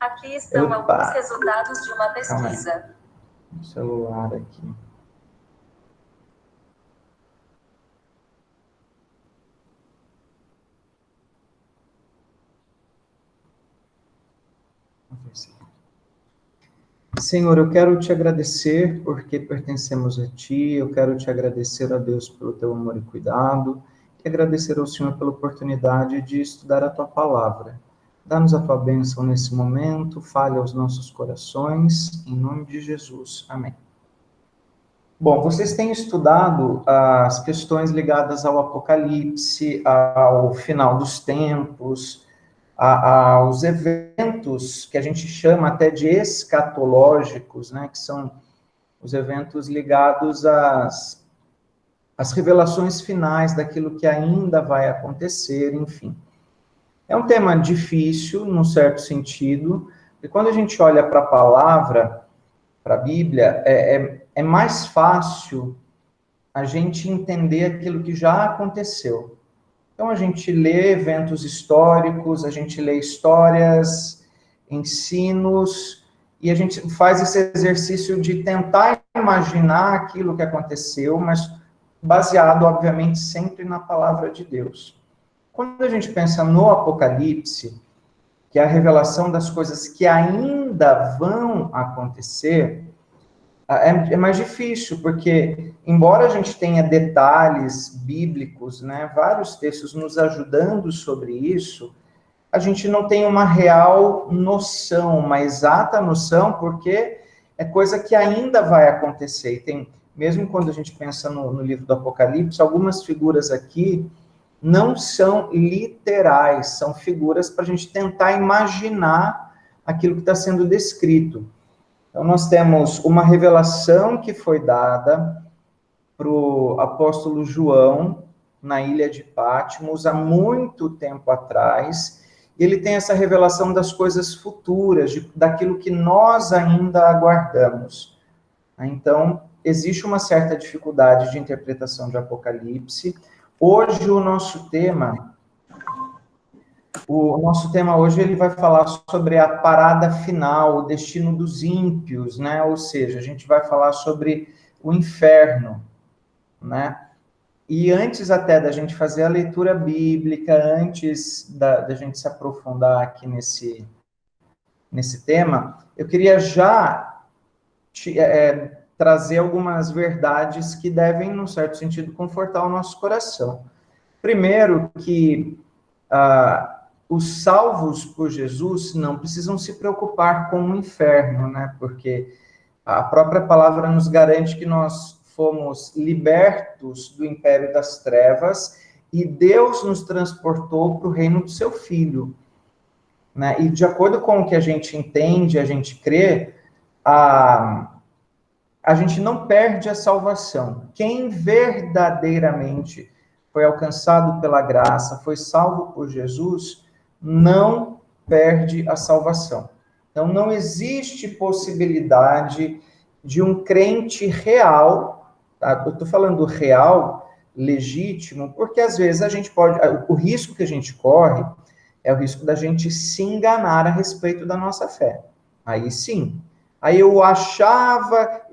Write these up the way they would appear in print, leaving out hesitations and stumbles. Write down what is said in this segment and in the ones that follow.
Aqui estão Opa, alguns resultados de uma calma aí. pesquisa. O celular aqui. Vamos ver se- Senhor, eu quero te agradecer porque pertencemos a Ti, eu quero te agradecer a Deus pelo Teu amor e cuidado, e agradecer ao Senhor pela oportunidade de estudar a Tua palavra. Dá-nos a Tua bênção nesse momento, fale aos nossos corações, em nome de Jesus. Amém. Bom, vocês têm estudado as questões ligadas ao Apocalipse, ao final dos tempos, aos eventos que a gente chama até de escatológicos, né, que são os eventos ligados às revelações finais daquilo que ainda vai acontecer, enfim. É um tema difícil, num certo sentido, e quando a gente olha para a palavra, para a Bíblia, é mais fácil a gente entender aquilo que já aconteceu. Então, a gente lê eventos históricos, a gente lê histórias, ensinos, e a gente faz esse exercício de tentar imaginar aquilo que aconteceu, mas baseado, obviamente, sempre na palavra de Deus. Quando a gente pensa no Apocalipse, que é a revelação das coisas que ainda vão acontecer, é mais difícil, porque, embora a gente tenha detalhes bíblicos, né, vários textos nos ajudando sobre isso, a gente não tem uma real noção, uma exata noção, porque é coisa que ainda vai acontecer. E tem, mesmo quando a gente pensa no livro do Apocalipse, algumas figuras aqui não são literais, são figuras para a gente tentar imaginar aquilo que está sendo descrito. Então, nós temos uma revelação que foi dada para o apóstolo João, na ilha de Patmos, há muito tempo atrás. Ele tem essa revelação das coisas futuras, daquilo que nós ainda aguardamos. Então, existe uma certa dificuldade de interpretação de Apocalipse. Hoje, o nosso tema hoje ele vai falar sobre a parada final, o destino dos ímpios, né? Ou seja, a gente vai falar sobre o inferno, né? E antes até da gente fazer a leitura bíblica, antes da gente se aprofundar aqui nesse tema, eu queria já trazer algumas verdades que devem, num certo sentido, confortar o nosso coração. Primeiro, que os salvos por Jesus não precisam se preocupar com o inferno, né? Porque a própria palavra nos garante que nós fomos libertos do império das trevas e Deus nos transportou para o reino do seu Filho, né? E de acordo com o que a gente entende, a gente crê, a gente não perde a salvação. Quem verdadeiramente foi alcançado pela graça, foi salvo por Jesus, não perde a salvação. Então, não existe possibilidade de um crente real, tá? Eu estou falando real, legítimo, porque às vezes a gente pode, o risco que a gente corre é o risco da gente se enganar a respeito da nossa fé. Aí sim. Aí eu achava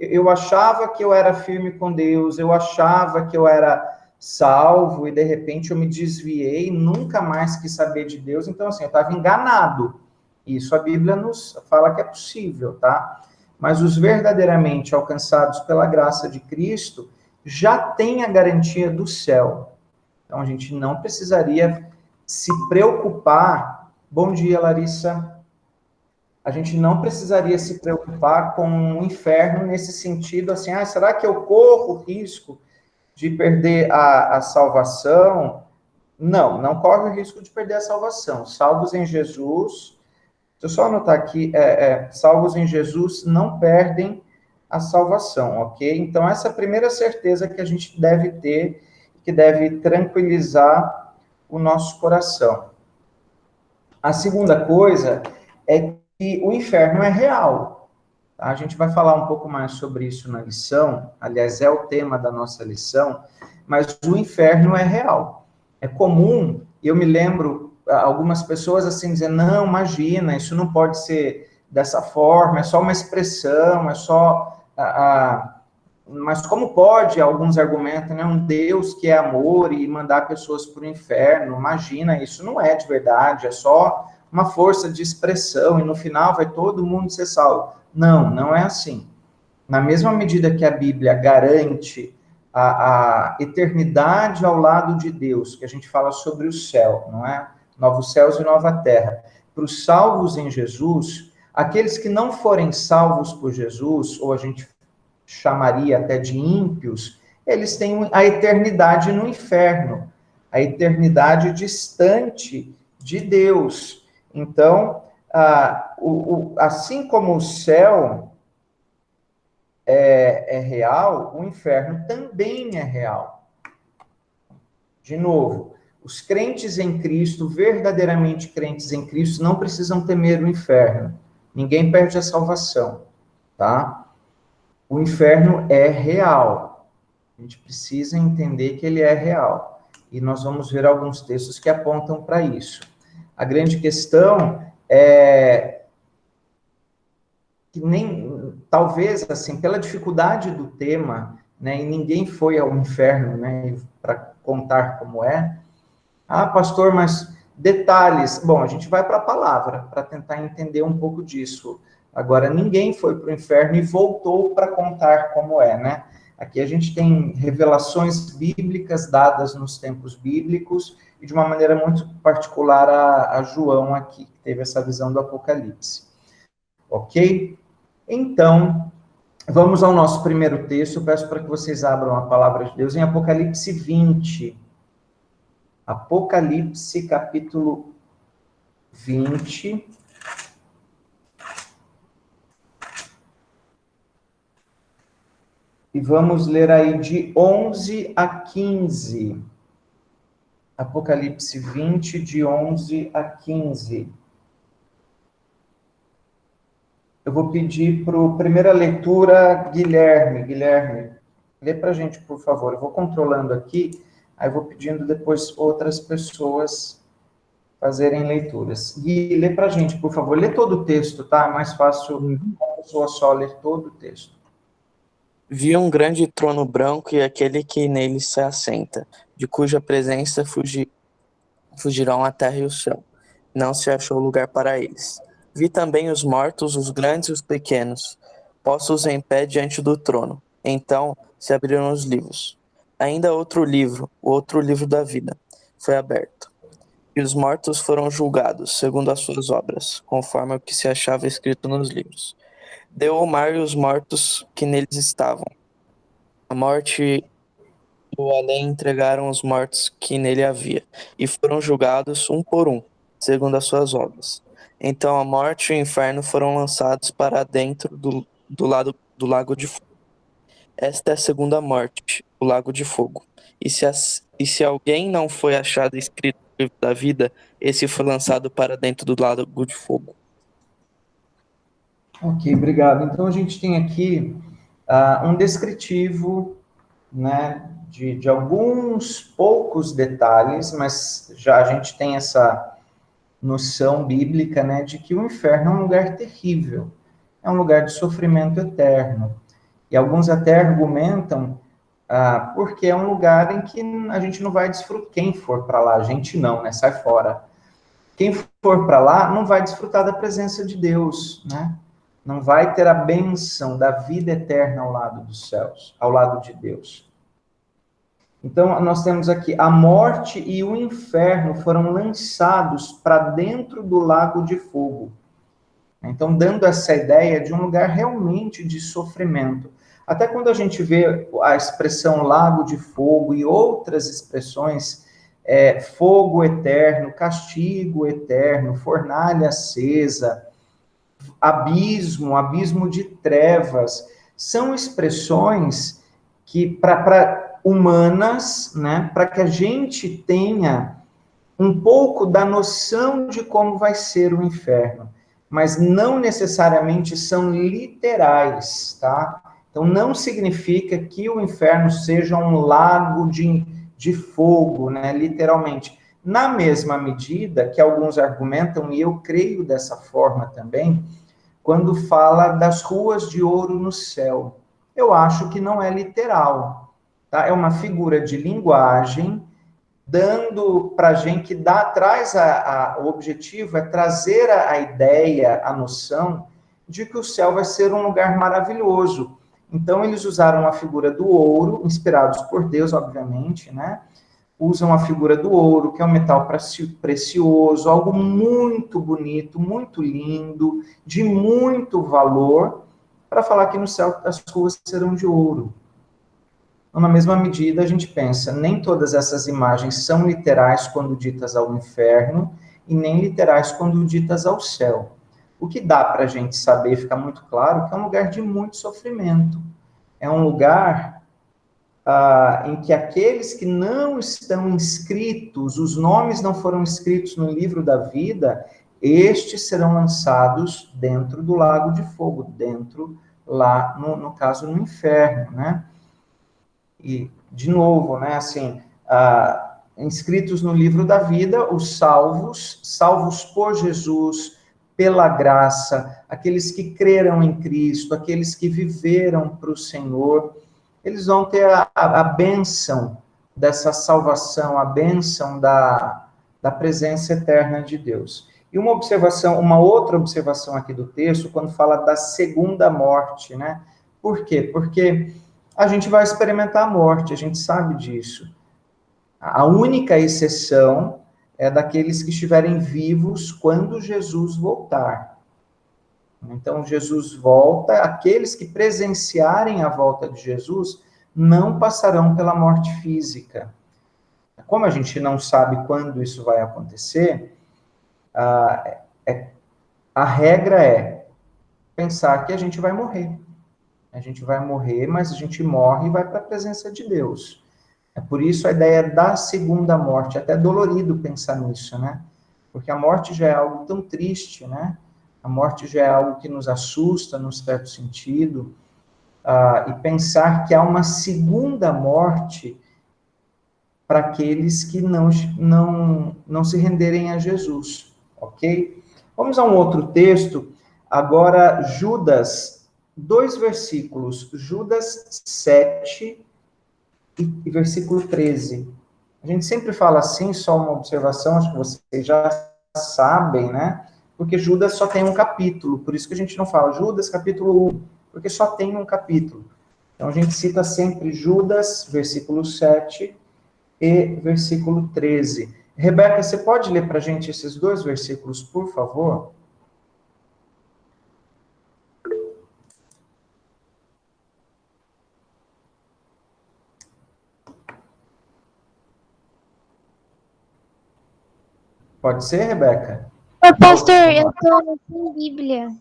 que eu era firme com Deus, eu achava que eu era salvo e de repente eu me desviei, nunca mais quis saber de Deus. Então assim, eu estava enganado. Isso a Bíblia nos fala que é possível, tá? Mas os verdadeiramente alcançados pela graça de Cristo já têm a garantia do céu. Então a gente não precisaria se preocupar. Bom dia, Larissa. A gente não precisaria se preocupar com o inferno nesse sentido, assim, será que eu corro risco de perder a salvação? Não, não corre o risco de perder a salvação. Salvos em Jesus, deixa eu só anotar aqui, salvos em Jesus não perdem a salvação, ok? Então, essa é a primeira certeza que a gente deve ter, que deve tranquilizar o nosso coração. A segunda coisa é que o inferno é real. Tá? A gente vai falar um pouco mais sobre isso na lição, aliás, é o tema da nossa lição, mas o inferno é real. É comum, eu me lembro algumas pessoas assim dizendo, não, imagina, isso não pode ser dessa forma, é só uma expressão, é só... mas como pode, alguns argumentam, né, um Deus que é amor e mandar pessoas para o inferno? Imagina, isso não é de verdade, é só uma força de expressão, e no final vai todo mundo ser salvo. Não, não é assim. Na mesma medida que a Bíblia garante a eternidade ao lado de Deus, que a gente fala sobre o céu, não é? Novos céus e nova terra. Para os salvos em Jesus, aqueles que não forem salvos por Jesus, ou a gente chamaria até de ímpios, eles têm a eternidade no inferno, a eternidade distante de Deus. Então, assim como o céu é real, o inferno também é real. De novo, os crentes em Cristo, verdadeiramente crentes em Cristo, não precisam temer o inferno. Ninguém perde a salvação, tá? O inferno é real. A gente precisa entender que ele é real. E nós vamos ver alguns textos que apontam para isso. A grande questão é que nem, talvez, assim, pela dificuldade do tema, né, e ninguém foi ao inferno, né, para contar como é. Ah, pastor, mas detalhes. Bom, a gente vai para a palavra, para tentar entender um pouco disso. Agora, ninguém foi para o inferno e voltou para contar como é, né? Aqui a gente tem revelações bíblicas dadas nos tempos bíblicos e de uma maneira muito particular a João aqui, que teve essa visão do Apocalipse. Ok? Então, vamos ao nosso primeiro texto. Eu peço para que vocês abram a palavra de Deus em Apocalipse 20. Apocalipse, capítulo 20. E vamos ler aí de 11 a 15. Apocalipse 20, de 11 a 15. Eu vou pedir para a primeira leitura, Guilherme. Guilherme, lê para a gente, por favor. Eu vou controlando aqui, aí eu vou pedindo depois outras pessoas fazerem leituras. Gui, lê para a gente, por favor. Lê todo o texto, tá? É mais fácil uma pessoa só ler todo o texto. Vi um grande trono branco e aquele que nele se assenta, de cuja presença fugirão a terra e o céu. Não se achou lugar para eles. Vi também os mortos, os grandes e os pequenos, postos em pé diante do trono. Então se abriram os livros. Ainda outro livro, o outro livro da vida, foi aberto. E os mortos foram julgados, segundo as suas obras, conforme o que se achava escrito nos livros. Deu o mar e os mortos que neles estavam. A morte e o além entregaram os mortos que nele havia, e foram julgados um por um, segundo as suas obras. Então a morte e o inferno foram lançados para dentro do lago de fogo. Esta é a segunda morte, o lago de fogo. E se alguém não foi achado escrito no livro da vida, esse foi lançado para dentro do lago de fogo. Ok, obrigado. Então, a gente tem aqui um descritivo, né, de alguns poucos detalhes, mas já a gente tem essa noção bíblica, né, de que o inferno é um lugar terrível, é um lugar de sofrimento eterno. E alguns até argumentam porque é um lugar em que a gente não vai desfrutar. Quem for para lá, a gente não, né, sai fora. Quem for para lá não vai desfrutar da presença de Deus, né? Não vai ter a bênção da vida eterna ao lado dos céus, ao lado de Deus. Então, nós temos aqui a morte e o inferno foram lançados para dentro do lago de fogo. Então, dando essa ideia de um lugar realmente de sofrimento. Até quando a gente vê a expressão lago de fogo e outras expressões, fogo eterno, castigo eterno, fornalha acesa, abismo, abismo de trevas, são expressões que, para humanas, né, para que a gente tenha um pouco da noção de como vai ser o inferno, mas não necessariamente são literais, tá? Então, não significa que o inferno seja um lago de fogo, né, literalmente, na mesma medida que alguns argumentam, e eu creio dessa forma também, quando fala das ruas de ouro no céu. Eu acho que não é literal, tá? É uma figura de linguagem, dando para a gente, o objetivo é trazer a ideia, a noção de que o céu vai ser um lugar maravilhoso. Então, eles usaram a figura do ouro, inspirados por Deus, obviamente, né? Usam a figura do ouro, que é um metal precioso, algo muito bonito, muito lindo, de muito valor, para falar que no céu as ruas serão de ouro. Então, na mesma medida, a gente pensa, nem todas essas imagens são literais quando ditas ao inferno, e nem literais quando ditas ao céu. O que dá para a gente saber, fica muito claro, que é um lugar de muito sofrimento. É um lugar em que aqueles que não estão inscritos, os nomes não foram escritos no livro da vida, estes serão lançados dentro do lago de fogo, dentro, lá, no caso, no inferno, né? E, de novo, né, assim, inscritos no livro da vida, os salvos por Jesus, pela graça, aqueles que creram em Cristo, aqueles que viveram para o Senhor, eles vão ter a bênção dessa salvação, a bênção da presença eterna de Deus. E uma outra observação aqui do texto, quando fala da segunda morte, né? Por quê? Porque a gente vai experimentar a morte, a gente sabe disso. A única exceção é daqueles que estiverem vivos quando Jesus voltar. Então, Jesus volta, aqueles que presenciarem a volta de Jesus não passarão pela morte física. Como a gente não sabe quando isso vai acontecer, a regra é pensar que a gente vai morrer. A gente vai morrer, mas a gente morre e vai para a presença de Deus. É por isso a ideia da segunda morte, é até dolorido pensar nisso, né? Porque a morte já é algo tão triste, né? A morte já é algo que nos assusta, num certo sentido, e pensar que há uma segunda morte para aqueles que não se renderem a Jesus, ok? Vamos a um outro texto, agora Judas, 2 versículos, Judas 7 e versículo 13. A gente sempre fala assim, só uma observação, acho que vocês já sabem, né? Porque Judas só tem um capítulo, por isso que a gente não fala Judas capítulo 1, porque só tem um capítulo. Então a gente cita sempre Judas, versículo 7 e versículo 13. Rebeca, você pode ler para a gente esses 2 versículos, por favor? Pode ser, Rebeca? Ô, pastor, eu tô sem Bíblia.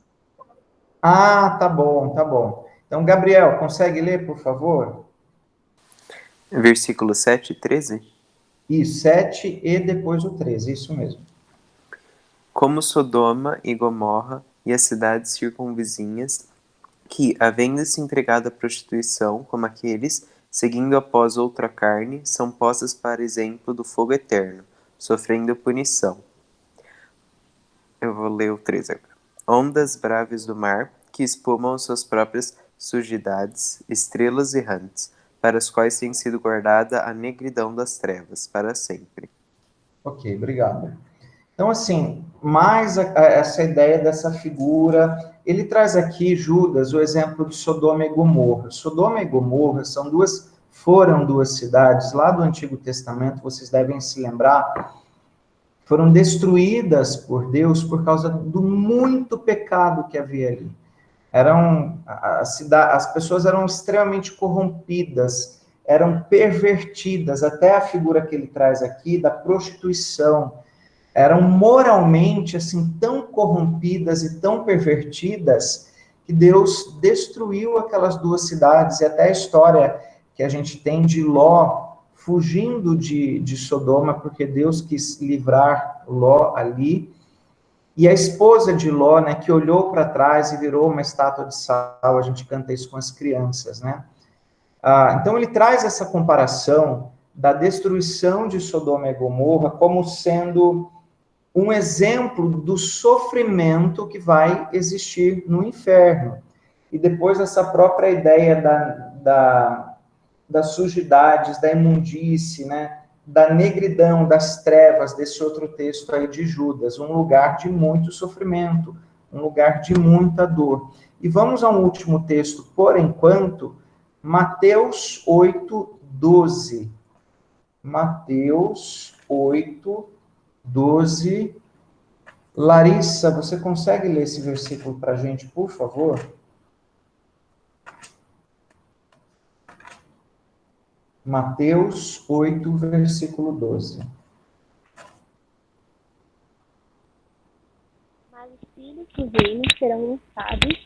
Ah, tá bom, tá bom. Então, Gabriel, consegue ler, por favor? Versículo 7 e 13? Isso, 7 e depois o 13, isso mesmo. Como Sodoma e Gomorra e as cidades circunvizinhas, que, havendo-se entregado à prostituição, como aqueles, seguindo após outra carne, são postas para exemplo do fogo eterno, sofrendo punição. Eu vou ler o 13 agora. Ondas braves do mar, que espumam suas próprias sujidades, estrelas errantes, para as quais tem sido guardada a negridão das trevas, para sempre. Ok, obrigado. Então, assim, mais essa ideia dessa figura, ele traz aqui, Judas, o exemplo de Sodoma e Gomorra. Sodoma e Gomorra foram duas cidades lá do Antigo Testamento, vocês devem se lembrar, foram destruídas por Deus por causa do muito pecado que havia ali. As pessoas eram extremamente corrompidas, eram pervertidas, até a figura que ele traz aqui da prostituição, eram moralmente assim tão corrompidas e tão pervertidas que Deus destruiu aquelas 2 cidades, e até a história que a gente tem de Ló fugindo de Sodoma, porque Deus quis livrar Ló ali, e a esposa de Ló, né, que olhou para trás e virou uma estátua de sal, a gente canta isso com as crianças, né? Então ele traz essa comparação da destruição de Sodoma e Gomorra como sendo um exemplo do sofrimento que vai existir no inferno. E depois essa própria ideia das sujidades, da imundície, né? Da negridão, das trevas, desse outro texto aí de Judas, um lugar de muito sofrimento, um lugar de muita dor. E vamos ao último texto, por enquanto, Mateus 8, 12. Mateus 8, 12. Larissa, você consegue ler esse versículo para a gente, por favor? Mateus 8, versículo 12. Mas os filhos do reino serão lançados.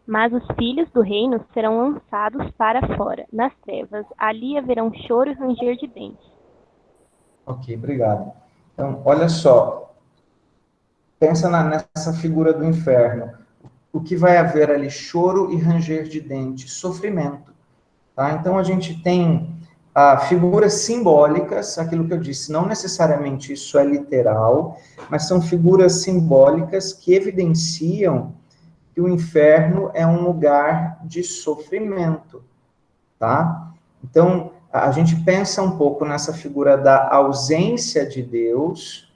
Mas os filhos do reino serão lançados para fora, nas trevas. Ali haverão choro e ranger de dentes. Ok, obrigado. Então, olha só. Pensa nessa figura do inferno. O que vai haver ali? Choro e ranger de dentes, sofrimento. Tá? Então, a gente tem figuras simbólicas, aquilo que eu disse, não necessariamente isso é literal, mas são figuras simbólicas que evidenciam que o inferno é um lugar de sofrimento. Tá? Então, a gente pensa um pouco nessa figura da ausência de Deus,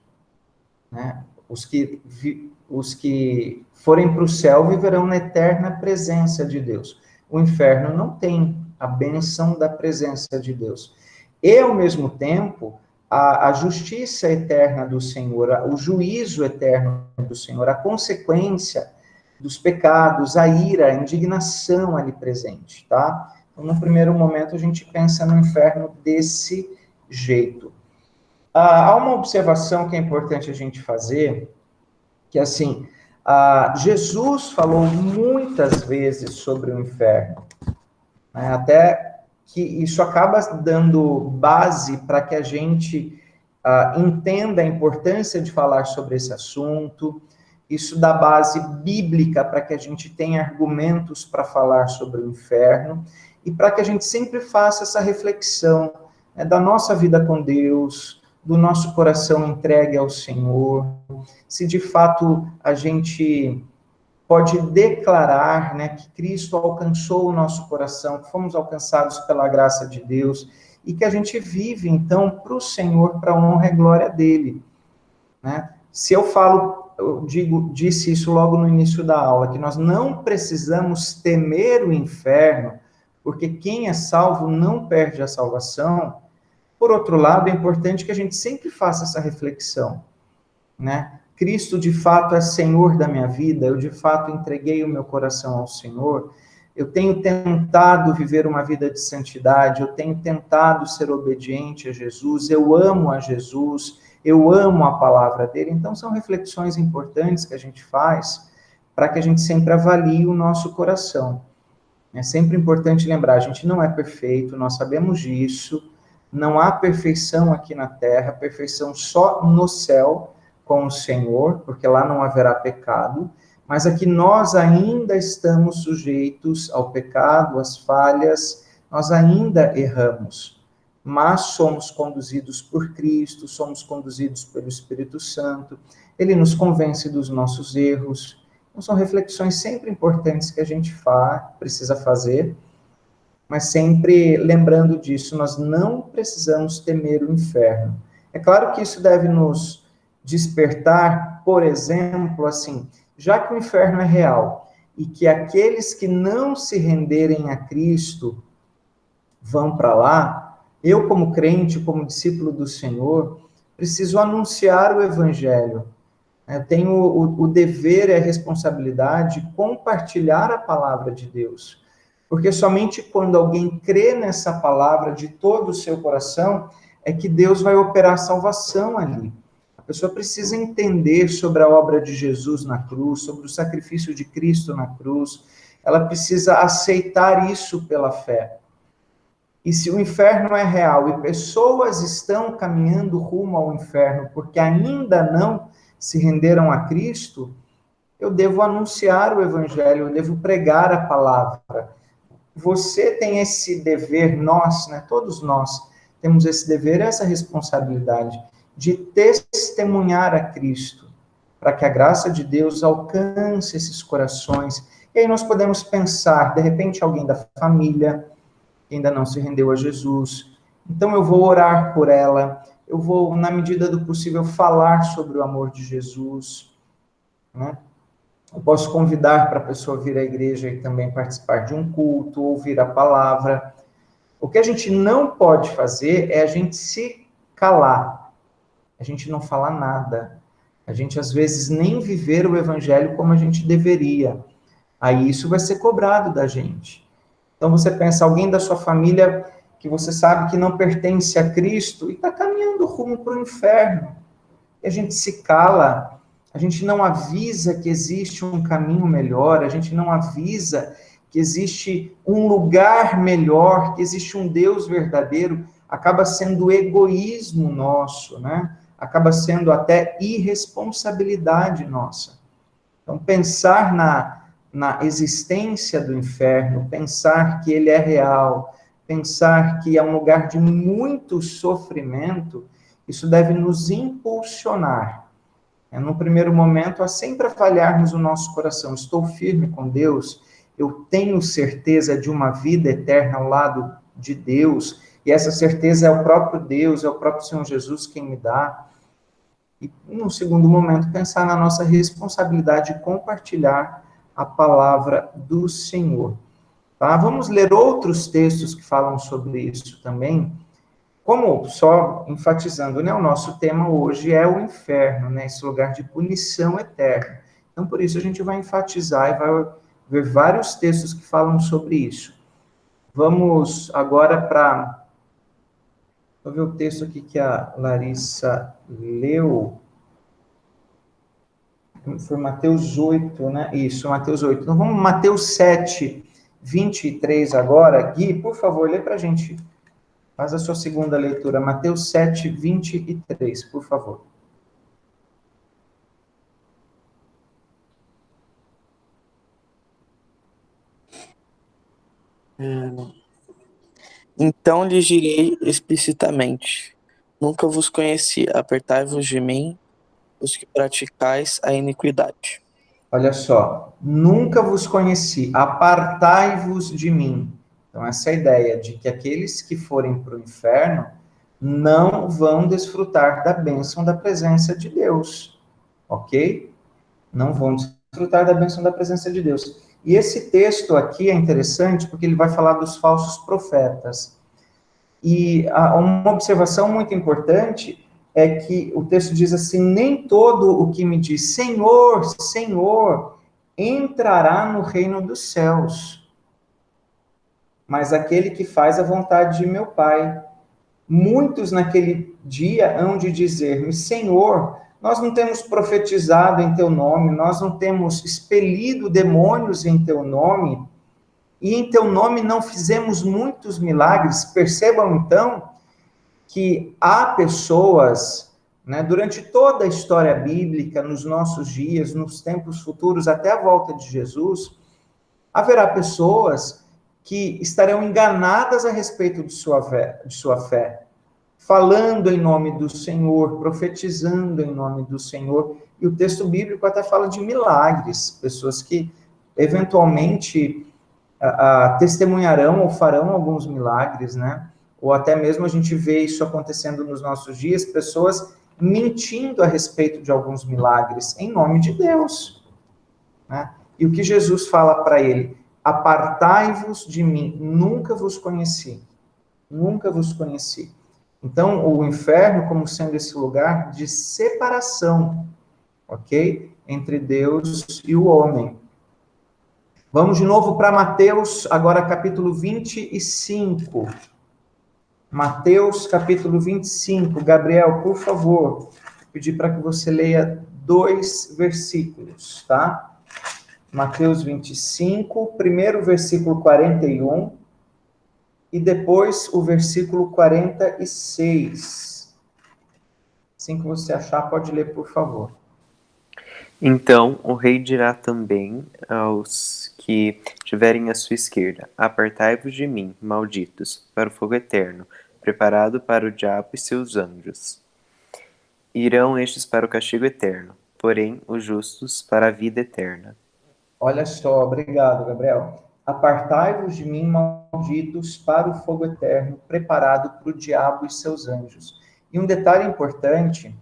né? Os que forem para o céu viverão na eterna presença de Deus. O inferno não tem a bênção da presença de Deus. E, ao mesmo tempo, a justiça eterna do Senhor, o juízo eterno do Senhor, a consequência dos pecados, a ira, a indignação ali presente, tá? Então, no primeiro momento, a gente pensa no inferno desse jeito. Há uma observação que é importante a gente fazer, que assim, Jesus falou muitas vezes sobre o inferno, né? Até que isso acaba dando base para que a gente entenda a importância de falar sobre esse assunto. Isso dá base bíblica para que a gente tenha argumentos para falar sobre o inferno e para que a gente sempre faça essa reflexão, né, da nossa vida com Deus, do nosso coração entregue ao Senhor, se de fato a gente pode declarar, né, que Cristo alcançou o nosso coração, que fomos alcançados pela graça de Deus e que a gente vive, então, para o Senhor, para a honra e glória dele, né? Se eu disse isso logo no início da aula, que nós não precisamos temer o inferno, porque quem é salvo não perde a salvação. Por outro lado, é importante que a gente sempre faça essa reflexão, né? Cristo, de fato, é Senhor da minha vida, eu, de fato, entreguei o meu coração ao Senhor, eu tenho tentado viver uma vida de santidade, eu tenho tentado ser obediente a Jesus, eu amo a Jesus, eu amo a palavra dele. Então, são reflexões importantes que a gente faz para que a gente sempre avalie o nosso coração. É sempre importante lembrar, a gente não é perfeito, nós sabemos disso, não há perfeição aqui na terra, perfeição só no céu com o Senhor, porque lá não haverá pecado, mas aqui nós ainda estamos sujeitos ao pecado, às falhas, nós ainda erramos, mas somos conduzidos por Cristo, somos conduzidos pelo Espírito Santo, ele nos convence dos nossos erros. Então, são reflexões sempre importantes que a gente precisa fazer, mas sempre lembrando disso, nós não precisamos temer o inferno. É claro que isso deve nos despertar, por exemplo, assim, já que o inferno é real e que aqueles que não se renderem a Cristo vão para lá, eu, como crente, como discípulo do Senhor, preciso anunciar o Evangelho. Eu tenho o dever e a responsabilidade de compartilhar a palavra de Deus. Porque somente quando alguém crê nessa palavra de todo o seu coração, é que Deus vai operar salvação ali. A pessoa precisa entender sobre a obra de Jesus na cruz, sobre o sacrifício de Cristo na cruz. Ela precisa aceitar isso pela fé. E se o inferno é real e pessoas estão caminhando rumo ao inferno porque ainda não se renderam a Cristo, eu devo anunciar o Evangelho, eu devo pregar a palavra. você tem esse dever, nós, né, todos nós, temos esse dever, essa responsabilidade de testemunhar a Cristo, para que a graça de Deus alcance esses corações. E aí nós podemos pensar, de repente, alguém da família que ainda não se rendeu a Jesus. Então eu vou orar por ela, eu vou, na medida do possível, falar sobre o amor de Jesus, né? Eu posso convidar para a pessoa vir à igreja e também participar de um culto, ouvir a palavra. O que a gente não pode fazer é a gente se calar, a gente não falar nada, a gente às vezes nem viver o evangelho como a gente deveria. Aí isso vai ser cobrado da gente. Então você pensa, alguém da sua família que você sabe que não pertence a Cristo e está caminhando rumo para o inferno. E a gente se cala, a gente não avisa que existe um caminho melhor, a gente não avisa que existe um lugar melhor, que existe um Deus verdadeiro, acaba sendo egoísmo nosso, né? Acaba sendo até irresponsabilidade nossa. Então, pensar na existência do inferno, pensar que ele é real, pensar que é um lugar de muito sofrimento, isso deve nos impulsionar. No primeiro momento, a sempre avaliarmos o nosso coração. Estou firme com Deus? Eu tenho certeza de uma vida eterna ao lado de Deus? E essa certeza é o próprio Deus, é o próprio Senhor Jesus quem me dá. E, no segundo momento, pensar na nossa responsabilidade de compartilhar a palavra do Senhor. Tá? Vamos ler outros textos que falam sobre isso também. Como, só enfatizando, né, o nosso tema hoje é o inferno, né, esse lugar de punição eterna. Então, por isso, a gente vai enfatizar e vai ver vários textos que falam sobre isso. Vamos agora para... Vou ver o texto aqui que a Larissa leu. Foi Mateus 8, né? Isso, Mateus 8. Então, vamos Mateus 7, 23 agora. Gui, por favor, lê para a gente. Faz a sua segunda leitura. Mateus 7, 23, por favor. Então lhes direi explicitamente: nunca vos conheci, apertai-vos de mim, os que praticais a iniquidade. Olha só, nunca vos conheci, apartai-vos de mim. Então, essa é a ideia de que aqueles que forem para o inferno não vão desfrutar da bênção da presença de Deus, ok? Não vão desfrutar da bênção da presença de Deus. E esse texto aqui é interessante porque ele vai falar dos falsos profetas. E uma observação muito importante é que o texto diz assim: nem todo o que me diz Senhor, Senhor, entrará no reino dos céus, mas aquele que faz a vontade de meu Pai. Muitos naquele dia hão de dizer-me: Senhor, nós não temos profetizado em teu nome, nós não temos expelido demônios em teu nome, e em teu nome não fizemos muitos milagres. Percebam, então, que há pessoas, né, durante toda a história bíblica, nos nossos dias, nos tempos futuros, até a volta de Jesus, haverá pessoas que estarão enganadas a respeito de sua fé, falando em nome do Senhor, profetizando em nome do Senhor, e o texto bíblico até fala de milagres, pessoas que eventualmente testemunharão ou farão alguns milagres, né? Ou até mesmo a gente vê isso acontecendo nos nossos dias, pessoas mentindo a respeito de alguns milagres em nome de Deus, né? E o que Jesus fala para ele: apartai-vos de mim, nunca vos conheci, nunca vos conheci. Então, o inferno como sendo esse lugar de separação, ok? Entre Deus e o homem. Vamos de novo para Mateus, agora capítulo 25. Mateus, capítulo 25. Gabriel, por favor, vou pedir para que você leia 2 versículos, tá? Mateus 25, primeiro versículo 41 e depois o versículo 46. Assim que você achar, pode ler, por favor. Então o rei dirá também aos que tiverem à sua esquerda. Apartai-vos de mim, malditos, para o fogo eterno, preparado para o diabo e seus anjos. Irão estes para o castigo eterno, porém os justos para a vida eterna. Olha só, obrigado, Gabriel. Apartai-vos de mim, malditos, para o fogo eterno, preparado para o diabo e seus anjos. E um detalhe importante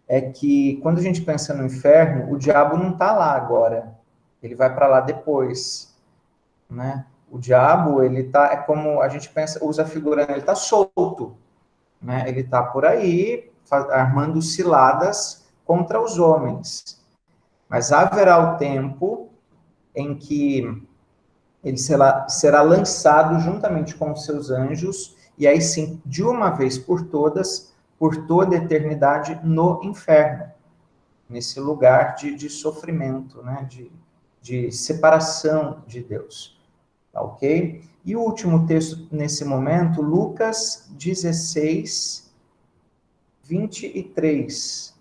é que quando a gente pensa no inferno, o diabo não está lá agora. Ele vai para lá depois, né? O diabo, ele tá, é como a gente pensa, usa a figura, ele está solto, né? Ele está por aí, armando ciladas contra os homens. Mas haverá o tempo em que ele será lançado juntamente com os seus anjos, e aí sim, de uma vez por todas, por toda a eternidade, no inferno, nesse lugar de sofrimento, né? de separação de Deus. Tá, ok? E o último texto nesse momento, Lucas 16, 23.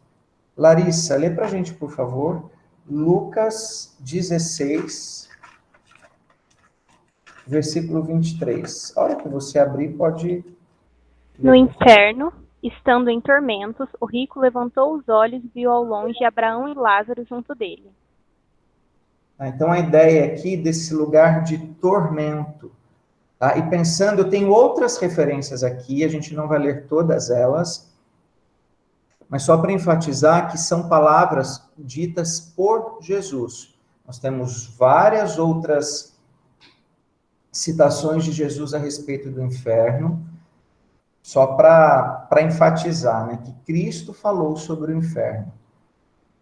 Larissa, lê para a gente, por favor. Lucas 16, versículo 23. A hora que você abrir, pode... No inferno, estando em tormentos, o rico levantou os olhos e viu ao longe Abraão e Lázaro junto dele. Então, a ideia aqui desse lugar de tormento. Tá? E pensando, eu tenho outras referências aqui, a gente não vai ler todas elas, mas só para enfatizar que são palavras ditas por Jesus. Nós temos várias outras citações de Jesus a respeito do inferno, só para enfatizar, né, que Cristo falou sobre o inferno.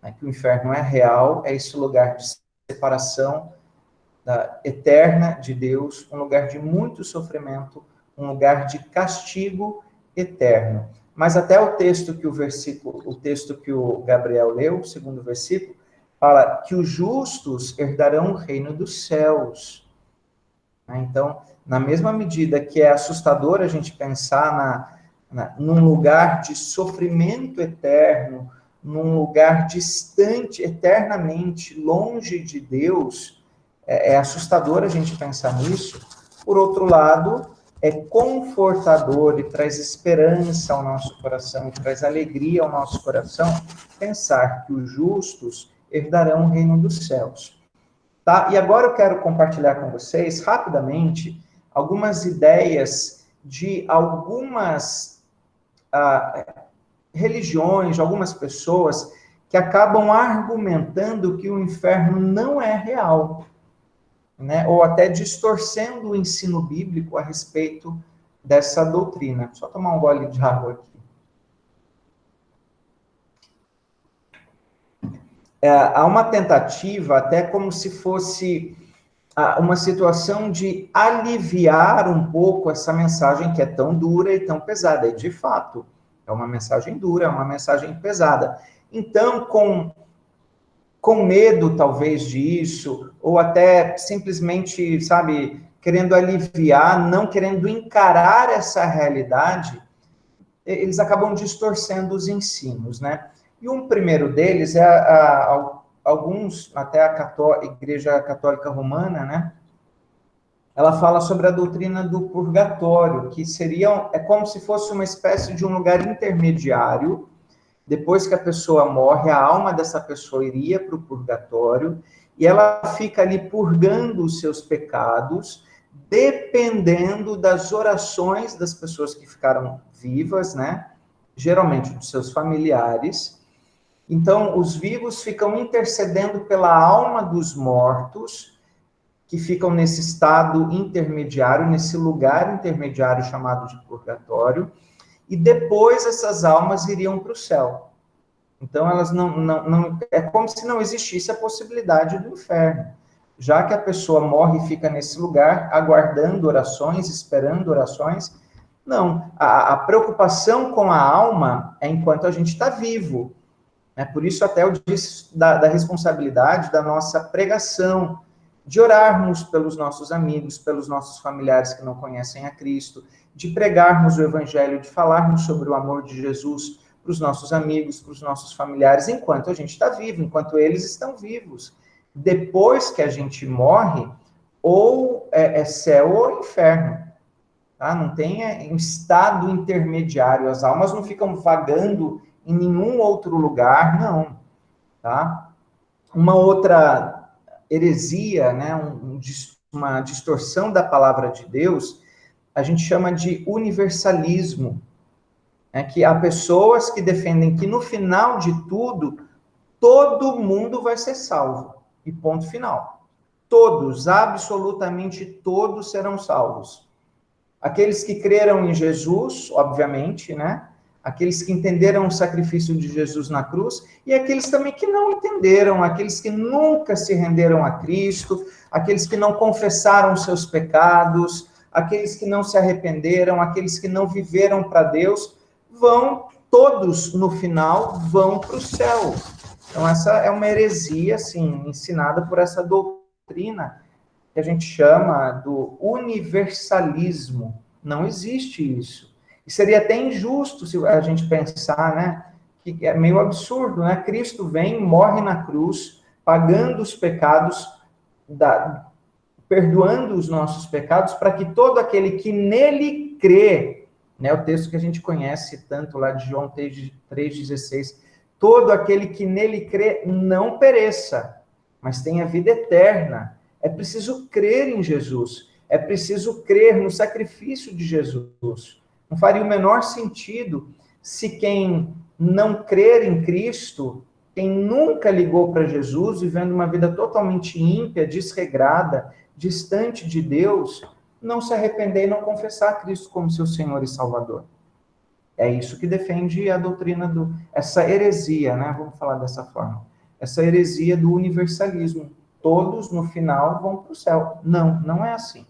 Né, que o inferno é real, é esse lugar de separação eterna de Deus, um lugar de muito sofrimento, um lugar de castigo eterno. Mas até o texto que o Gabriel leu, o segundo versículo, fala que os justos herdarão o reino dos céus. Então, na mesma medida que é assustador a gente pensar num lugar de sofrimento eterno, num lugar distante, eternamente longe de Deus, é assustador a gente pensar nisso. Por outro lado, é confortador e traz esperança ao nosso coração, e traz alegria ao nosso coração, pensar que os justos herdarão o reino dos céus. Tá? E agora eu quero compartilhar com vocês, rapidamente, algumas ideias de algumas religiões, de algumas pessoas que acabam argumentando que o inferno não é real, né? Ou até distorcendo o ensino bíblico a respeito dessa doutrina. Só tomar um gole de água aqui. Há uma tentativa, até como se fosse uma situação de aliviar um pouco essa mensagem que é tão dura e tão pesada. E, de fato, é uma mensagem dura, é uma mensagem pesada. Então, com medo, talvez, disso, ou até simplesmente, sabe, querendo aliviar, não querendo encarar essa realidade, eles acabam distorcendo os ensinos, né? E um primeiro deles é alguns, até a Igreja Católica Romana, né? Ela fala sobre a doutrina do purgatório, que é como se fosse uma espécie de um lugar intermediário. Depois que a pessoa morre, a alma dessa pessoa iria para o purgatório, e ela fica ali purgando os seus pecados, dependendo das orações das pessoas que ficaram vivas, né? Geralmente dos seus familiares. Então, os vivos ficam intercedendo pela alma dos mortos, que ficam nesse estado intermediário, nesse lugar intermediário chamado de purgatório, e depois essas almas iriam para o céu. Então, elas não é como se não existisse a possibilidade do inferno. Já que a pessoa morre e fica nesse lugar, aguardando orações, esperando orações, não. A preocupação com a alma é enquanto a gente está vivo. Por isso, até eu disse da responsabilidade da nossa pregação, de orarmos pelos nossos amigos, pelos nossos familiares que não conhecem a Cristo, de pregarmos o Evangelho, de falarmos sobre o amor de Jesus para os nossos amigos, para os nossos familiares, enquanto a gente está vivo, enquanto eles estão vivos. depois que a gente morre, ou é céu ou inferno. Tá? Não tem um estado intermediário. As almas não ficam vagando em nenhum outro lugar, não. Tá? Uma outra heresia, né, uma distorção da palavra de Deus, a gente chama de universalismo. É que há pessoas que defendem que no final de tudo, todo mundo vai ser salvo. E ponto final. Todos, absolutamente todos serão salvos. Aqueles que creram em Jesus, obviamente, né? Aqueles que entenderam o sacrifício de Jesus na cruz, e aqueles também que não entenderam, aqueles que nunca se renderam a Cristo, aqueles que não confessaram seus pecados, aqueles que não se arrependeram, aqueles que não viveram para Deus, todos no final vão para o céu. Então essa é uma heresia, assim, ensinada por essa doutrina que a gente chama do universalismo. Não existe isso. E seria até injusto se a gente pensar, né, que é meio absurdo, né? Cristo vem, morre na cruz, pagando os pecados, perdoando os nossos pecados, para que todo aquele que nele crê, né, o texto que a gente conhece tanto lá de João 3,16, todo aquele que nele crê não pereça, mas tenha vida eterna. É preciso crer em Jesus, é preciso crer no sacrifício de Jesus. Não faria o menor sentido se quem não crer em Cristo, quem nunca ligou para Jesus, vivendo uma vida totalmente ímpia, desregrada, distante de Deus, não se arrepender e não confessar Cristo como seu Senhor e Salvador. É isso que defende a doutrina essa heresia, né? Vamos falar dessa forma. Essa heresia do universalismo. Todos, no final, vão para o céu. Não, não é assim.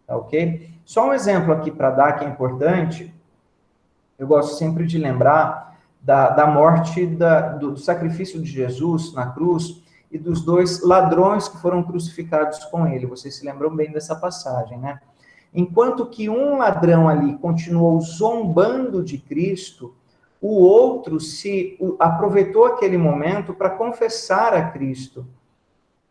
Tá ok? Só um exemplo aqui para dar, que é importante. Eu gosto sempre de lembrar da morte, do sacrifício de Jesus na cruz e dos dois ladrões que foram crucificados com ele. Vocês se lembram bem dessa passagem, né? Enquanto que um ladrão ali continuou zombando de Cristo, o outro aproveitou aquele momento para confessar a Cristo.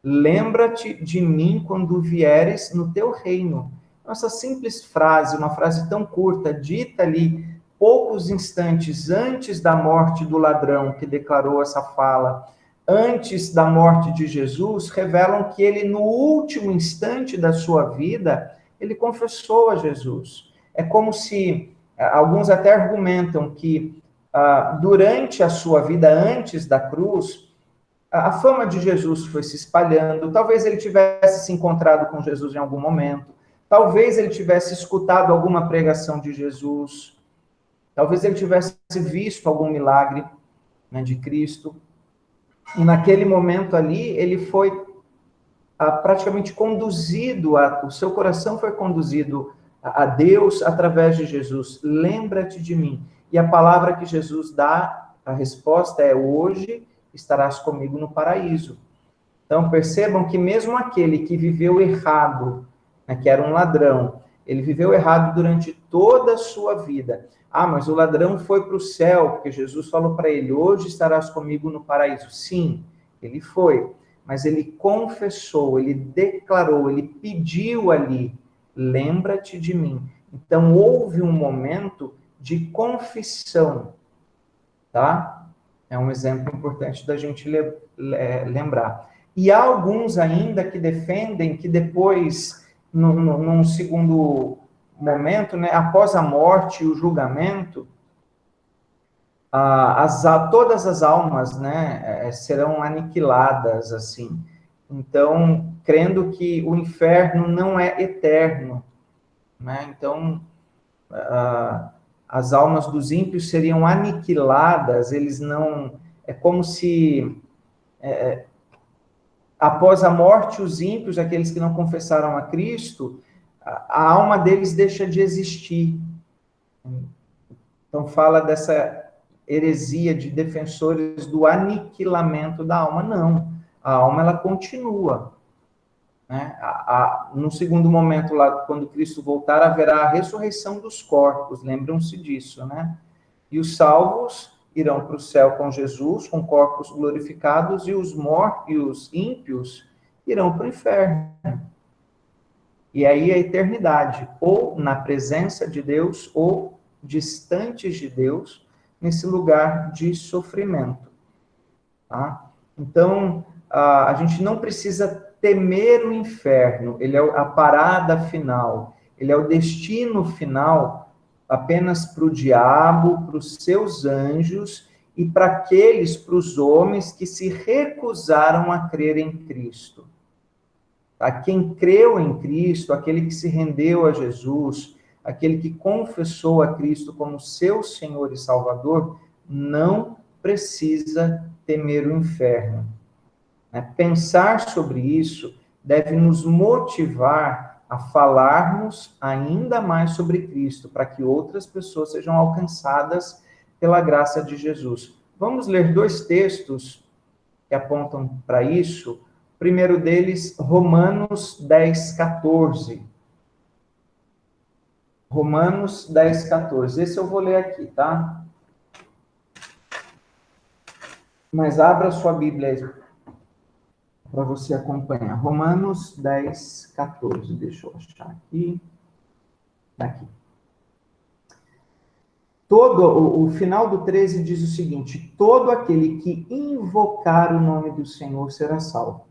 Lembra-te de mim quando vieres no teu reino. Essa simples frase, uma frase tão curta, dita ali poucos instantes antes da morte do ladrão que declarou essa fala, antes da morte de Jesus, revelam que ele, no último instante da sua vida, ele confessou a Jesus. É como se, alguns até argumentam que durante a sua vida, antes da cruz, a fama de Jesus foi se espalhando, talvez ele tivesse se encontrado com Jesus em algum momento, talvez ele tivesse escutado alguma pregação de Jesus, talvez ele tivesse visto algum milagre, né, de Cristo, e naquele momento ali, ele foi praticamente conduzido, o seu coração foi conduzido a Deus através de Jesus. Lembra-te de mim. E a palavra que Jesus dá, a resposta é: hoje estarás comigo no paraíso. Então, percebam que mesmo aquele que viveu errado, né, que era um ladrão, ele viveu errado durante toda a sua vida. Mas o ladrão foi para o céu, porque Jesus falou para ele: hoje estarás comigo no paraíso. Sim, ele foi, mas ele confessou, ele declarou, ele pediu ali: lembra-te de mim. Então, houve um momento de confissão, tá? É um exemplo importante da gente lembrar. E há alguns ainda que defendem que depois, num segundo momento, né, após a morte e o julgamento, todas as almas, né, serão aniquiladas, assim. Então, crendo que o inferno não é eterno, né? Então, as almas dos ímpios seriam aniquiladas, eles não... É como se, após a morte, os ímpios, aqueles que não confessaram a Cristo, a alma deles deixa de existir. Então, fala dessa heresia de defensores do aniquilamento da alma. Não, a alma, ela continua. Né? No segundo momento, lá, quando Cristo voltar, haverá a ressurreição dos corpos, lembram-se disso, né? E os salvos irão para o céu com Jesus, com corpos glorificados, e os ímpios irão para o inferno. E aí a eternidade, ou na presença de Deus, ou distantes de Deus, nesse lugar de sofrimento. Tá? Então, a gente não precisa temer o inferno, ele é a parada final, ele é o destino final apenas para o diabo, para os seus anjos e para os homens que se recusaram a crer em Cristo. A quem creu em Cristo, aquele que se rendeu a Jesus, aquele que confessou a Cristo como seu Senhor e Salvador, não precisa temer o inferno. Pensar sobre isso deve nos motivar a falarmos ainda mais sobre Cristo, para que outras pessoas sejam alcançadas pela graça de Jesus. Vamos ler 2 textos que apontam para isso. O primeiro deles, Romanos 10, 14. Romanos 10, 14. Esse eu vou ler aqui, tá? Mas abra sua Bíblia aí para você acompanhar. Romanos 10, 14. Deixa eu achar aqui. Aqui. O final do 13 diz o seguinte: todo aquele que invocar o nome do Senhor será salvo.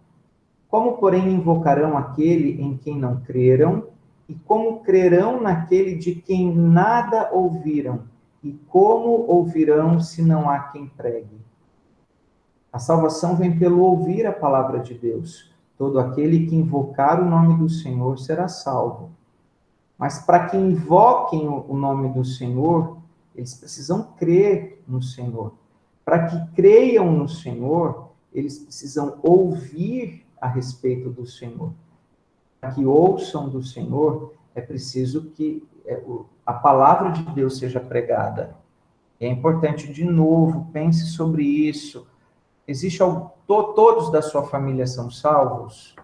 Como, porém, invocarão aquele em quem não creram? E como crerão naquele de quem nada ouviram? E como ouvirão se não há quem pregue? A salvação vem pelo ouvir a palavra de Deus. Todo aquele que invocar o nome do Senhor será salvo. Mas para que invoquem o nome do Senhor, eles precisam crer no Senhor. Para que creiam no Senhor, eles precisam ouvir a respeito do Senhor. Para que ouçam do Senhor, é preciso que a palavra de Deus seja pregada. É importante, de novo, pense sobre isso. Todos da sua família são salvos?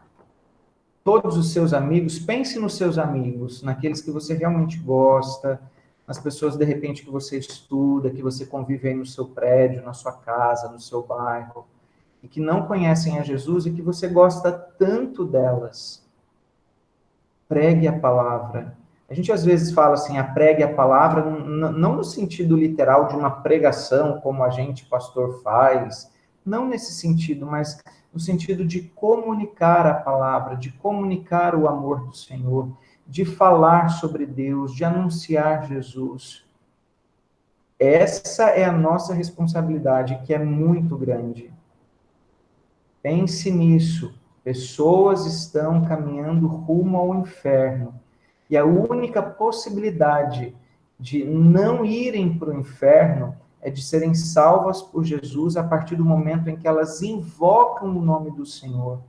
Todos os seus amigos? Pense nos seus amigos, naqueles que você realmente gosta, nas pessoas, de repente, que você estuda, que você convive aí no seu prédio, na sua casa, no seu bairro, e que não conhecem a Jesus e que você gosta tanto delas. Pregue a palavra. A gente às vezes fala assim, pregue a palavra, não no sentido literal de uma pregação, como a gente, pastor, faz, não nesse sentido, mas no sentido de comunicar a palavra, de comunicar o amor do Senhor, de falar sobre Deus, de anunciar Jesus. Essa é a nossa responsabilidade, que é muito grande. Pense nisso. Pessoas estão caminhando rumo ao inferno. E a única possibilidade de não irem para o inferno é de serem salvas por Jesus a partir do momento em que elas invocam o nome do Senhor.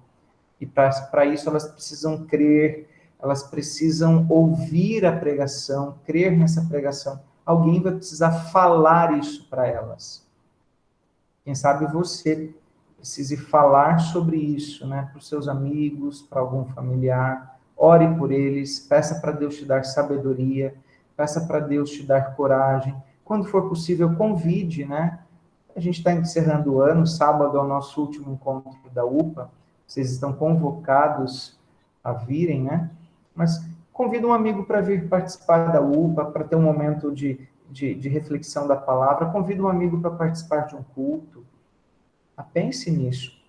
E para isso elas precisam crer, elas precisam ouvir a pregação, crer nessa pregação. Alguém vai precisar falar isso para elas. Quem sabe você precise falar sobre isso, para os seus amigos, para algum familiar. Ore por eles, peça para Deus te dar sabedoria, peça para Deus te dar coragem. Quando for possível, convide, A gente está encerrando o ano, sábado é o nosso último encontro da UPA, vocês estão convocados a virem, Mas convida um amigo para vir participar da UPA, para ter um momento de reflexão da palavra, convida um amigo para participar de um culto. Pense nisso.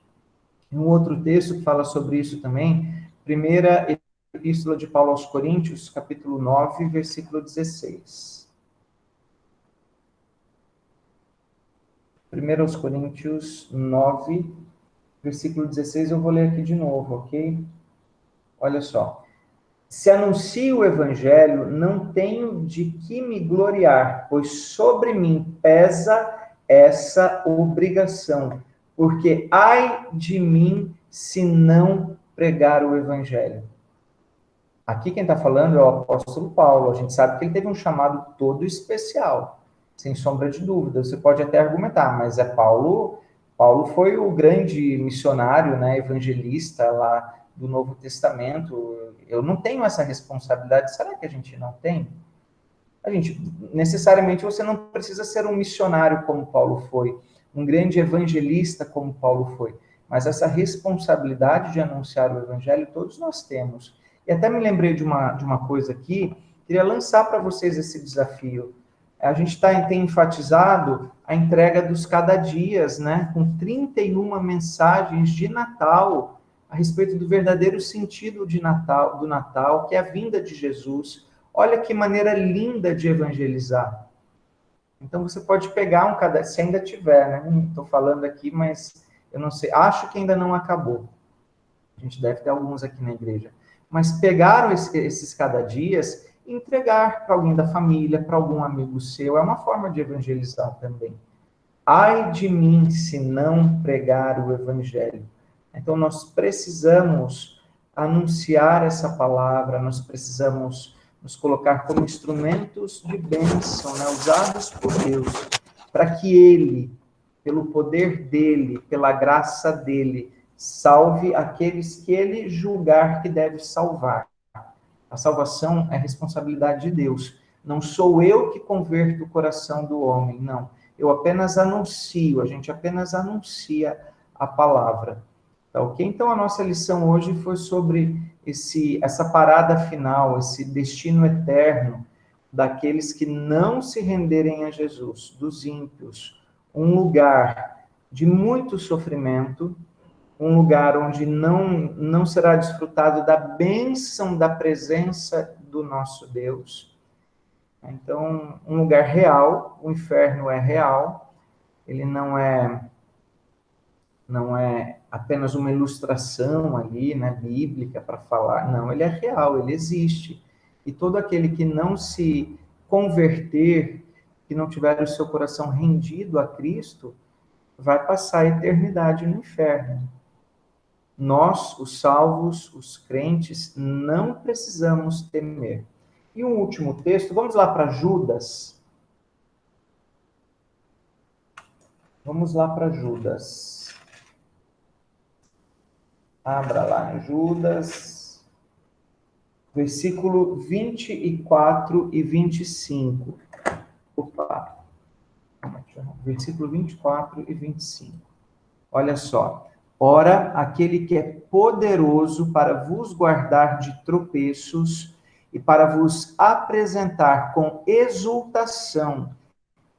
Um outro texto que fala sobre isso também, primeira Epístola de Paulo aos Coríntios, capítulo 9, versículo 16. 1 aos Coríntios 9, versículo 16, eu vou ler aqui de novo, ok? Olha só. Se anuncio o evangelho, não tenho de que me gloriar, pois sobre mim pesa essa obrigação, porque ai de mim se não pregar o evangelho. Aqui quem está falando é o apóstolo Paulo. A gente sabe que ele teve um chamado todo especial, sem sombra de dúvida. Você pode até argumentar, mas Paulo foi o grande missionário, evangelista lá do Novo Testamento. Eu não tenho essa responsabilidade. Será que a gente não tem? Necessariamente você não precisa ser um missionário como Paulo foi, um grande evangelista como Paulo foi, mas essa responsabilidade de anunciar o evangelho todos nós temos. E até me lembrei de uma coisa aqui, queria lançar para vocês esse desafio. A gente tem enfatizado a entrega dos cada dias, né? Com 31 mensagens de Natal, a respeito do verdadeiro sentido do Natal, que é a vinda de Jesus. Olha que maneira linda de evangelizar. Então você pode pegar se ainda tiver, né? Não estou falando aqui, mas eu não sei, acho que ainda não acabou. A gente deve ter alguns aqui na igreja. Mas pegaram esses cada dias e entregar para alguém da família, para algum amigo seu, é uma forma de evangelizar também. Ai de mim se não pregar o evangelho. Então nós precisamos anunciar essa palavra, nós precisamos nos colocar como instrumentos de bênção, né, usados por Deus, para que Ele, pelo poder dEle, pela graça dEle, salve aqueles que Ele julgar que deve salvar. A salvação é responsabilidade de Deus. Não sou eu que converto o coração do homem, não. Eu apenas anuncio, a gente apenas anuncia a palavra. Tá ok? Então a nossa lição hoje foi sobre essa parada final, esse destino eterno daqueles que não se renderem a Jesus, dos ímpios. Um lugar de muito sofrimento, um lugar onde não será desfrutado da bênção da presença do nosso Deus. Então, um lugar real, o inferno é real, ele não é apenas uma ilustração ali, né, bíblica para falar, não, ele é real, ele existe. E todo aquele que não se converter, que não tiver o seu coração rendido a Cristo, vai passar a eternidade no inferno. Nós, os salvos, os crentes, não precisamos temer. E um último texto, vamos lá para Judas. Vamos lá para Judas. Abra lá em Judas, versículo 24 e 25. Opa! Versículo 24 e 25. Olha só. Ora, aquele que é poderoso para vos guardar de tropeços e para vos apresentar com exultação,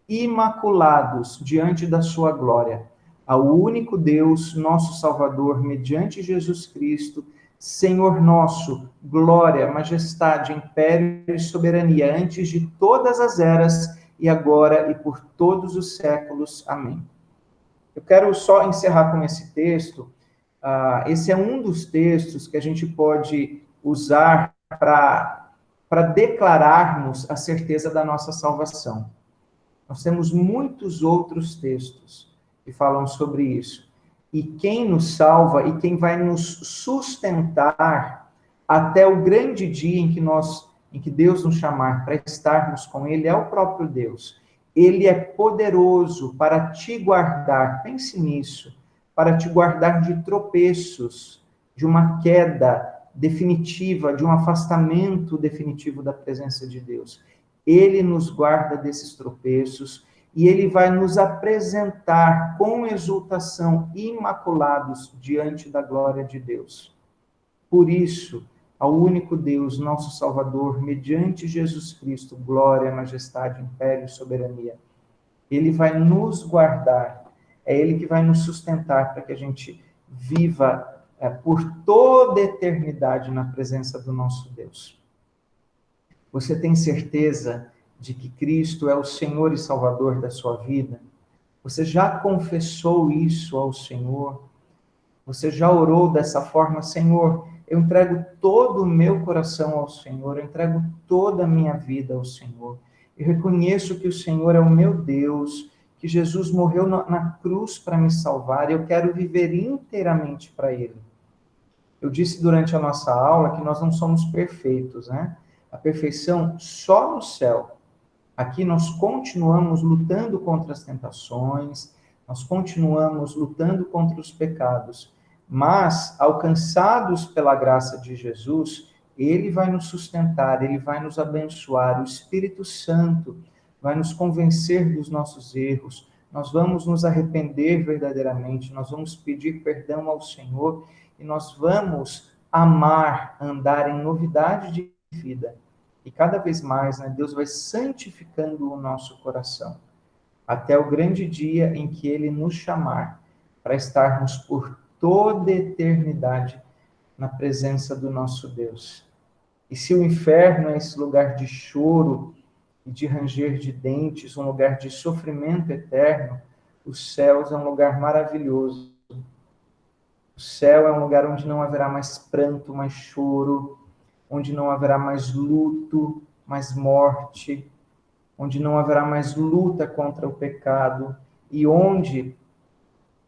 imaculados diante da sua glória, ao único Deus, nosso Salvador, mediante Jesus Cristo, Senhor nosso, glória, majestade, império e soberania, antes de todas as eras, e agora e por todos os séculos. Amém. Eu quero só encerrar com esse texto. Esse é um dos textos que a gente pode usar para declararmos a certeza da nossa salvação. Nós temos muitos outros textos que falam sobre isso. E quem nos salva e quem vai nos sustentar até o grande dia em que Deus nos chamar para estarmos com Ele é o próprio Deus. Ele é poderoso para te guardar, pense nisso, para te guardar de tropeços, de uma queda definitiva, de um afastamento definitivo da presença de Deus. Ele nos guarda desses tropeços e Ele vai nos apresentar com exultação, imaculados diante da glória de Deus. Por isso, ao único Deus, nosso Salvador, mediante Jesus Cristo, glória, majestade, império e soberania. Ele vai nos guardar, é Ele que vai nos sustentar para que a gente viva por toda a eternidade na presença do nosso Deus. Você tem certeza de que Cristo é o Senhor e Salvador da sua vida? Você já confessou isso ao Senhor? Você já orou dessa forma? Senhor, eu entrego todo o meu coração ao Senhor, eu entrego toda a minha vida ao Senhor. Eu reconheço que o Senhor é o meu Deus, que Jesus morreu na cruz para me salvar, e eu quero viver inteiramente para Ele. Eu disse durante a nossa aula que nós não somos perfeitos, né? A perfeição só no céu. Aqui nós continuamos lutando contra as tentações, nós continuamos lutando contra os pecados, mas, alcançados pela graça de Jesus, Ele vai nos sustentar, Ele vai nos abençoar, o Espírito Santo vai nos convencer dos nossos erros, nós vamos nos arrepender verdadeiramente, nós vamos pedir perdão ao Senhor e nós vamos amar, andar em novidade de vida. E cada vez mais, né, Deus vai santificando o nosso coração, até o grande dia em que Ele nos chamar para estarmos por toda a eternidade na presença do nosso Deus. E se o inferno é esse lugar de choro e de ranger de dentes, um lugar de sofrimento eterno, os céus é um lugar maravilhoso. O céu é um lugar onde não haverá mais pranto, mais choro, onde não haverá mais luto, mais morte, onde não haverá mais luta contra o pecado e onde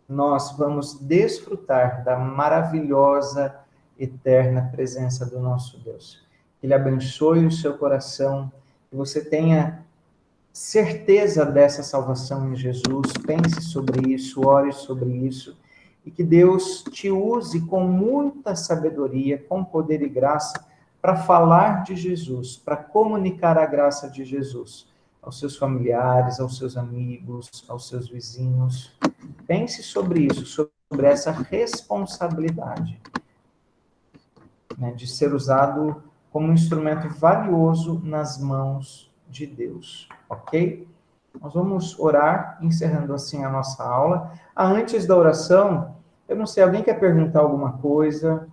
nós vamos desfrutar da maravilhosa, eterna presença do nosso Deus. Que Ele abençoe o seu coração, que você tenha certeza dessa salvação em Jesus, pense sobre isso, ore sobre isso, e que Deus te use com muita sabedoria, com poder e graça, para falar de Jesus, para comunicar a graça de Jesus aos seus familiares, aos seus amigos, aos seus vizinhos. Pense sobre isso, sobre essa responsabilidade, né, de ser usado como um instrumento valioso nas mãos de Deus, ok? Nós vamos orar, encerrando assim a nossa aula. Antes da oração, eu não sei, alguém quer perguntar alguma coisa,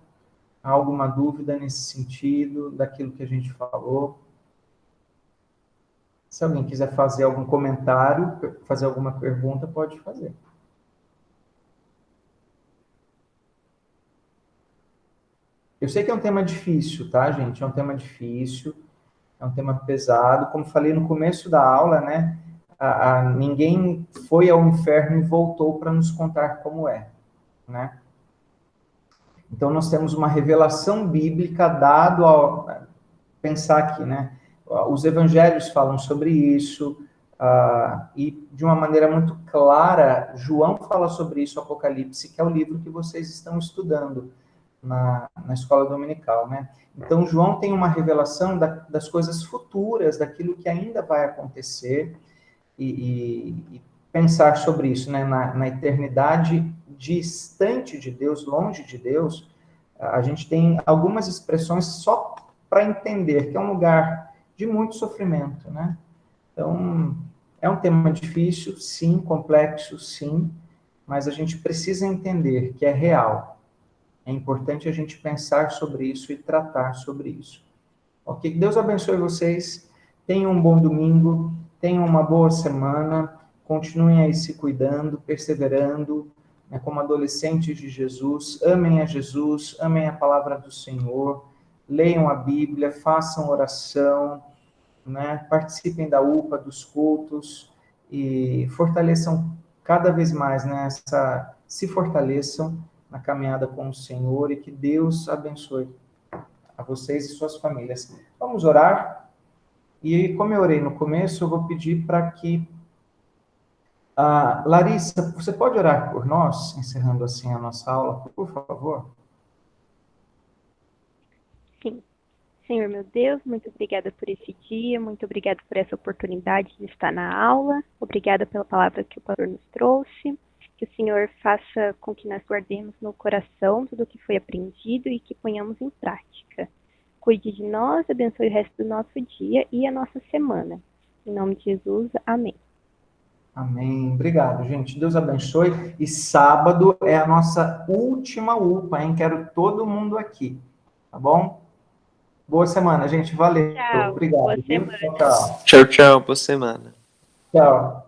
alguma dúvida nesse sentido, daquilo que a gente falou? Se alguém quiser fazer algum comentário, fazer alguma pergunta, pode fazer. Eu sei que é um tema difícil, tá, gente? É um tema difícil, é um tema pesado. Como falei no começo da aula, né? Ninguém foi ao inferno e voltou para nos contar como é, né? Então, nós temos uma revelação bíblica dado ao pensar aqui, né? Os evangelhos falam sobre isso, e de uma maneira muito clara, João fala sobre isso, Apocalipse, que é o livro que vocês estão estudando na escola dominical, né? Então, João tem uma revelação das coisas futuras, daquilo que ainda vai acontecer, e pensar sobre isso, né? Na eternidade distante de Deus, longe de Deus, a gente tem algumas expressões só para entender que é um lugar de muito sofrimento, né? Então, é um tema difícil, sim, complexo, sim, mas a gente precisa entender que é real. É importante a gente pensar sobre isso e tratar sobre isso. Ok? Deus abençoe vocês, tenham um bom domingo, tenham uma boa semana, continuem aí se cuidando, perseverando, né, como adolescentes de Jesus, amem a Jesus, amem a palavra do Senhor, leiam a Bíblia, façam oração, né, participem da UPA, dos cultos, e fortaleçam cada vez mais, né, se fortaleçam na caminhada com o Senhor, e que Deus abençoe a vocês e suas famílias. Vamos orar? E como eu orei no começo, eu vou pedir para que Larissa, você pode orar por nós, encerrando assim a nossa aula, por favor? Sim. Senhor, meu Deus, muito obrigada por esse dia, muito obrigada por essa oportunidade de estar na aula, obrigada pela palavra que o pastor nos trouxe, que o Senhor faça com que nós guardemos no coração tudo o que foi aprendido e que ponhamos em prática. Cuide de nós, abençoe o resto do nosso dia e a nossa semana. Em nome de Jesus, amém. Amém. Obrigado, gente. Deus abençoe. E sábado é a nossa última UPA, hein? Quero todo mundo aqui, tá bom? Boa semana, gente. Valeu. Tchau. Obrigado. Boa Viu? semana. Tchau, tchau. Tchau, tchau. Boa semana. Tchau.